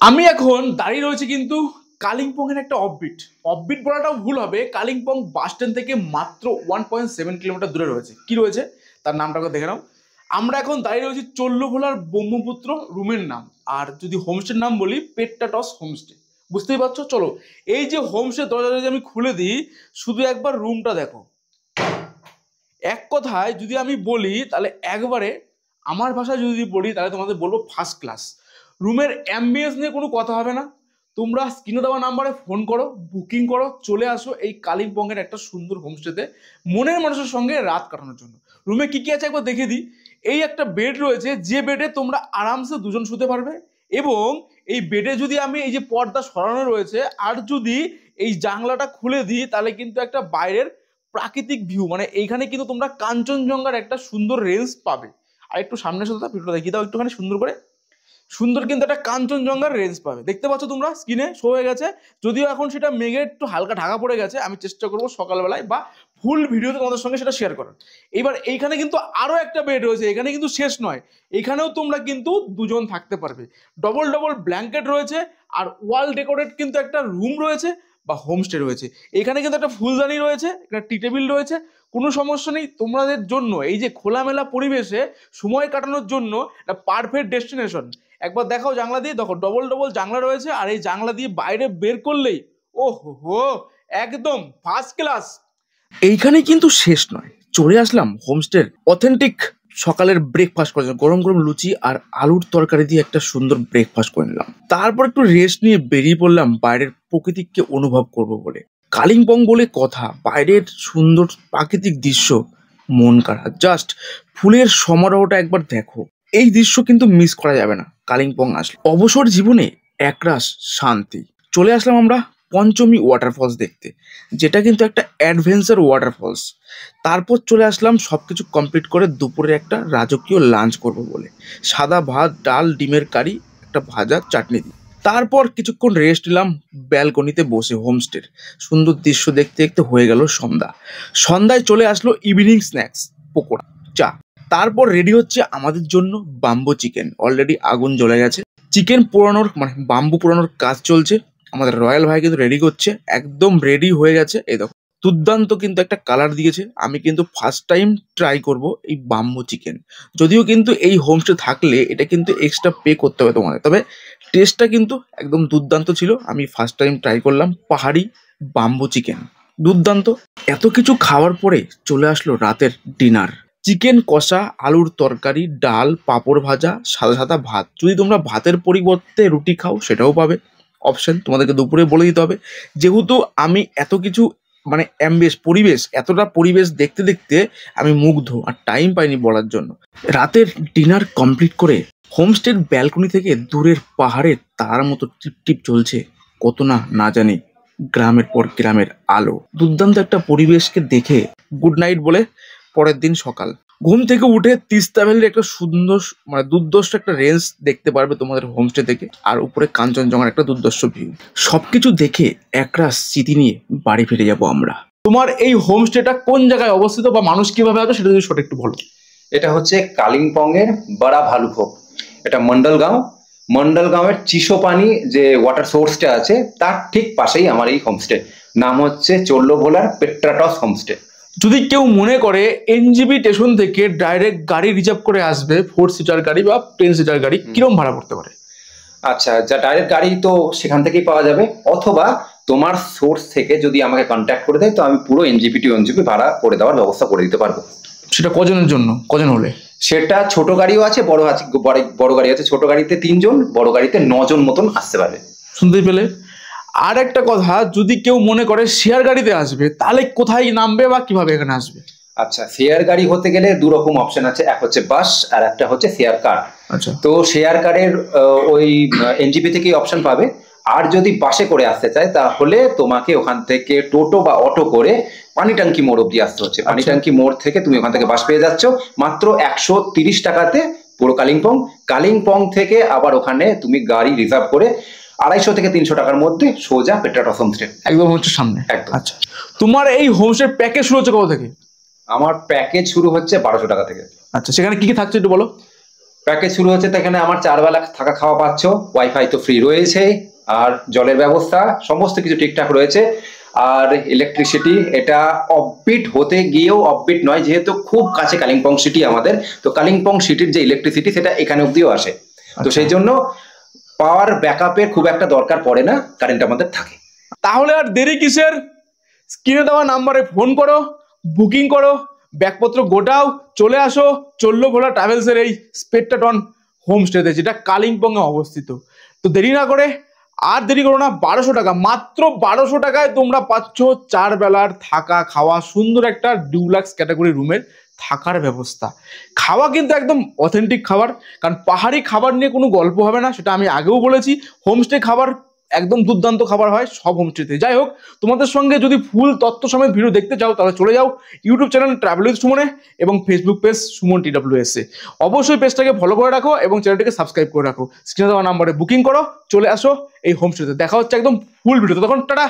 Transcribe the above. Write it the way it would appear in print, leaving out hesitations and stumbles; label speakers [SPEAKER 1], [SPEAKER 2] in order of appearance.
[SPEAKER 1] আমি এখন দাঁড়িয়ে রয়েছি কিন্তু কালিম্পং এর একটা অফবিট। অফবিট বলাটাও ভুল হবে, কালিম্পং বাস স্ট্যান্ড থেকে মাত্র 1.7 কিলোমিটার দূরে রয়েছে। কি রয়েছে তার নামটাকে দেখে নাও। আমরা এখন দাঁড়িয়ে রয়েছি চল্লভোলার ব্রহ্মপুত্র রুমের নাম, আর যদি হোমস্টের নাম বলি পেট্টাটস হোমস্টে। বুঝতেই পারছো। চলো এই যে হোমস্টে দরজা যদি আমি খুলে দিই, শুধু একবার রুমটা দেখো। এক কথায় যদি আমি বলি তাহলে একবারে আমার ভাষায় যদি বলি তাহলে তোমাদের বলবো ফার্স্ট ক্লাস। রুমের অ্যাম্বিয়েন্স নিয়ে কোনো কথা হবে না। তোমরা স্ক্রিনে দেওয়া নাম্বারে ফোন করো, বুকিং করো, চলে আসো এই কালিম্পংয়ের একটা সুন্দর হোমস্টেতে মনের মানুষের সঙ্গে রাত কাটানোর জন্য। রুমে কি কি আছে একবার দেখে দিই। এই একটা বেড রয়েছে, যে বেডে তোমরা আরামসে দুজন শুতে পারবে, এবং এই বেডে যদি আমি এই যে পর্দা সরানো রয়েছে আর যদি এই জানলাটা খুলে দিই তাহলে কিন্তু একটা বাইরের প্রাকৃতিক ভিউ, মানে এইখানে কিন্তু তোমরা কাঞ্চনজঙ্ঘার একটা সুন্দর রেঞ্জ পাবে। আর একটু সামনে সাথে ভিডিওটা দেখিয়ে দাও একটুখানি সুন্দর করে। সুন্দর কিন্তু একটা কাঞ্চনজঙ্ঘার রেঞ্জ পাবে, দেখতে পাচ্ছ তোমরা স্ক্রিনে শো হয়ে গেছে। যদিও এখন সেটা মেঘে একটু হালকা ঢাকা পড়ে গেছে, আমি চেষ্টা করবো সকালবেলায় বা ফুল ভিডিওতে তোমাদের সঙ্গে সেটা শেয়ার করার। এবার এইখানে কিন্তু আরো একটা বেড রয়েছে, এখানে কিন্তু শেষ নয়, এখানেও তোমরা কিন্তু দুজন থাকতে পারবে। ডবল ডবল ব্ল্যাঙ্কেট রয়েছে, আর ওয়াল ডেকোরেট কিন্তু একটা রুম রয়েছে বা হোমস্টে রয়েছে। এখানে কিন্তু একটা ফুলদানি রয়েছে, একটা টি টেবিল রয়েছে। কোনো সমস্যা নেই তোমাদের জন্য। এই যে খোলামেলা পরিবেশে সময় কাটানোর জন্য একটা পারফেক্ট ডেস্টিনেশন। একবার দেখাও জানলা দিয়ে, দেখো ডবল ডবল জানলা রয়েছে, আর এই জানলা দিয়ে বাইরে বের করলেই ও হো একদম ফার্স্ট ক্লাস। এইখানে কিন্তু শেষ নয়, চলে আসলাম হোমস্টের অথেন্টিক সকালের ব্রেকফাস্ট করে, গরম গরম লুচি আর আলুর তরকারি দিয়ে একটা সুন্দর ব্রেকফাস্ট করে নিলাম। তারপর একটু রেস্ট নিয়ে বেরিয়ে পড়লাম বাইরের প্রকৃতিকে অনুভব করব বলে। কালিম্পং বলে কথা, বাইরের সুন্দর প্রাকৃতিক দৃশ্য মন কাড়া। জাস্ট ফুলের সমারোহটা একবার দেখো, এই দৃশ্য কিন্তু মিস করা যাবে না কালিম্পং আসলে। অবসর জীবনে একরাশ শান্তি। চলে আসলাম আমরা পঞ্চমী ওয়াটারফলস দেখতে, যেটা কিন্তু একটা অ্যাডভেঞ্চার ওয়াটারফলস। তারপর চলে আসলাম সবকিছু কমপ্লিট করে দুপুরে একটা রাজকীয় লাঞ্চ করব বলে। সাদা ভাত, ডাল, ডিমের কারি, একটা ভাজা, চাটনি দিয়ে তারপর কিছুক্ষণ রেস্ট নিলাম ব্যালকনিতে বসে। হোমস্টের সুন্দর দৃশ্য দেখতে দেখতে হয়ে গেল সন্ধ্যা। সন্ধ্যায় চলে আসলো ইভিনিং স্ন্যাক্স, পকোড়া, চা। তারপর রেডি হচ্ছে আমাদের জন্য বাম্বু চিকেন। অলরেডি আগুন জ্বলে গেছে, চিকেন পোড়ানোর মানে বাম্বু পোড়ানোর কাজ চলছে। আমাদের রয়্যাল ভাই কিন্তু রেডি করছে, একদম রেডি হয়ে গেছে। এই দেখো দুর্দান্ত কিন্তু একটা কালার দিয়েছে। আমি কিন্তু ফার্স্ট টাইম ট্রাই করব এই বাম্বু চিকেন। যদিও কিন্তু এই হোমস্টে থাকলে এটা কিন্তু এক্সট্রা পে করতে হবে তোমাদের, তবে টেস্টটা কিন্তু একদম দুর্দান্ত ছিল। আমি ফার্স্ট টাইম ট্রাই করলাম পাহাড়ি বাম্বু চিকেন, দুর্দান্ত। এত কিছু খাওয়ার পরে চলে আসলো রাতের ডিনার। চিকেন কষা, আলুর তরকারি, ডাল, পাঁপড় ভাজা, সাদা সাদা ভাত। যদি তোমরা ভাতের পরিবর্তে রুটি খাও সেটাও পাবে অপশন, তোমাদেরকে দুপুরে বলে দিতে হবে। যেহেতু আমি এত কিছু মানে পরিবেশ, এতটা পরিবেশ দেখতে দেখতে আমি মুগ্ধ, আর টাইম পাইনি বলার জন্য। রাতের ডিনার কমপ্লিট করে হোমস্টের ব্যালকনি থেকে দূরের পাহাড়ের তারার মতো টিপ টিপ চলছে, কত না না জানি গ্রামের পর গ্রামের আলো। দুর্দান্ত একটা পরিবেশকে দেখে গুড নাইট বলে পরের দিন সকাল। ঘুম থেকে উঠে তিস্তা ভ্যালির একটা সুন্দর মানে দুর্ধর্ষ একটা রেঞ্জ দেখতে পারবে তোমাদের হোমস্টে থেকে, আর উপরে কাঞ্চনজঙ্ঘার একটা দুর্ধর্ষ ভিউ। সবকিছু দেখে একরাশ স্মৃতি নিয়ে বাড়ি ফিরে যাব আমরা। তোমার এই হোমস্টেটা কোন জায়গায় অবস্থিত বা মানুষ কিভাবে আসবে সেটা যদি সঠিক একটু বলো।
[SPEAKER 2] এটা হচ্ছে কালিম্পং এর বড়া ভালুভোগ। এটা মন্ডলগাঁওয়ের চিসোপানি যে ওয়াটার সোর্সটা আছে তার ঠিক পাশেই আমার এই হোমস্টে। নাম হচ্ছে চল্লভোলার পেট্টাটস হোমস্টে।
[SPEAKER 1] যদি কেউ মনে করে এনজিবি স্টেশন থেকে ডাইরেক্ট গাড়ি রিজার্ভ করে আসবে, 4 সিটার গাড়ি বা 10 সিটার গাড়ি, কিরকম ভাড়া পড়তে পারে?
[SPEAKER 2] আচ্ছা, যা ডাইরেক্ট গাড়ি তো সেখান থেকেই পাওয়া যাবে, অথবা তোমার সোর্স থেকে যদি আমাকে কন্ট্যাক্ট করে দেয় তো আমি পুরো এনজিপি ভাড়া করে দেওয়ার ব্যবস্থা করে দিতে পারবো।
[SPEAKER 1] সেটা কজনের জন্য, কজন হলে?
[SPEAKER 2] সেটা ছোট গাড়িও আছে, বড় গাড়ি আছে। ছোট গাড়িতে 3 জন, বড় গাড়িতে 9 জন মতন আসতে পারবে।
[SPEAKER 1] শুনতেই পেলে। আর একটা কথা, যদি কেউ মনে করে শেয়ার গাড়িতে আসবে তাহলে কোথায় নামবে বা কিভাবে এখানে আসবে?
[SPEAKER 2] আচ্ছা, শেয়ার গাড়ি হতে গেলে 2 রকম অপশন আছে, এক হচ্ছে বাস আর একটা হচ্ছে শেয়ার কার।
[SPEAKER 1] আচ্ছা,
[SPEAKER 2] তো শেয়ার কারের ওই এনজিপি থেকেই অপশন পাবে। আর যদি বাসে করে আসতে চায় তাহলে তোমাকে ওখান থেকে টোটো বা অটো করে পানিটাঙ্কি মোড় অব্দি আসতে হচ্ছে। পানিটাঙ্কি মোড় থেকে তুমি ওখান থেকে বাস পেয়ে যাচ্ছ মাত্র 130 টাকাতে পুরো কালিম্পং থেকে আবার ওখানে তুমি গাড়ি রিজার্ভ করে 250 থেকে 300 টাকার মধ্যে সোজা পেট্টাটস হোমস্টে,
[SPEAKER 1] একদম হচ্ছে সামনে একদম। আচ্ছা, তোমার এই হোমস্টে প্যাকেজ শুরু হচ্ছে কত থেকে?
[SPEAKER 2] আমার প্যাকেজ শুরু হচ্ছে 1200 টাকা থেকে।
[SPEAKER 1] আচ্ছা, সেখানে কি কি থাকছে একটু বলো।
[SPEAKER 2] প্যাকেজ শুরু হচ্ছে, তো এখানে আমার 4 বেলা থাকা খাওয়া পাচ্ছ, ওয়াইফাই তো ফ্রি রয়েছে, আর জলের ব্যবস্থা সমস্ত কিছু ঠিকঠাক রয়েছে। আর ইলেকট্রিসিটি এটা অফবিট হতে গিয়েও অফবিট নয়, যেহেতু খুব কাছে কালিম্পং সিটি আমাদের, তো কালিম্পং সিটির যে ইলেকট্রিসিটি সেটা এখানে অব্দিও আসে, তো সেই জন্য পাওয়ার ব্যাকআপের খুব একটা দরকার পড়ে না, কারেন্ট আমাদের থাকে।
[SPEAKER 1] তাহলে আর দেরি কিসের, স্ক্রিনে দেওয়া নাম্বারে ফোন করো, বুকিং করো, ব্যাগপত্র গোটাও, চলে আসো চললো ভোলা ট্রাভেলসের এই স্পেকট্রাটন হোমস্টেতে, যেটা কালিম্পংয়ে অবস্থিত। তো দেরি না করে, আর দেরি করো না, 1200 টাকা, মাত্র 1200 টাকায় তোমরা পাচ্ছ 4 বেলার থাকা খাওয়া, সুন্দর একটা ডিউলাক্স ক্যাটাগরি রুমের থাকার ব্যবস্থা। খাওয়া কিন্তু একদম অথেন্টিক খাবার, কারণ পাহাড়ি খাবার নিয়ে কোনো গল্প হবে না, সেটা আমি আগেও বলেছি। হোমস্টে খাবার একদম দুর্দান্ত খাবার হয় সব হোমস্টেতে। যাই হোক, তোমাদের সঙ্গে যদি ফুল তথ্য সমেত ভিডিও দেখতে চাও তাহলে চলে যাও ইউটিউব চ্যানেল ট্রাভেল উইথ সুমনে এবং ফেসবুক পেজ সুমন TWS-এ। অবশ্যই পেজটাকে ফলো করে রাখো এবং চ্যানেলটাকে সাবস্ক্রাইব করে রাখো। স্ক্রিনে দেওয়া নাম্বারে বুকিং করো, চলে আসো এই হোমস্টেতে। দেখা হচ্ছে একদম ফুল ভিডিওতে, তখন টাটা।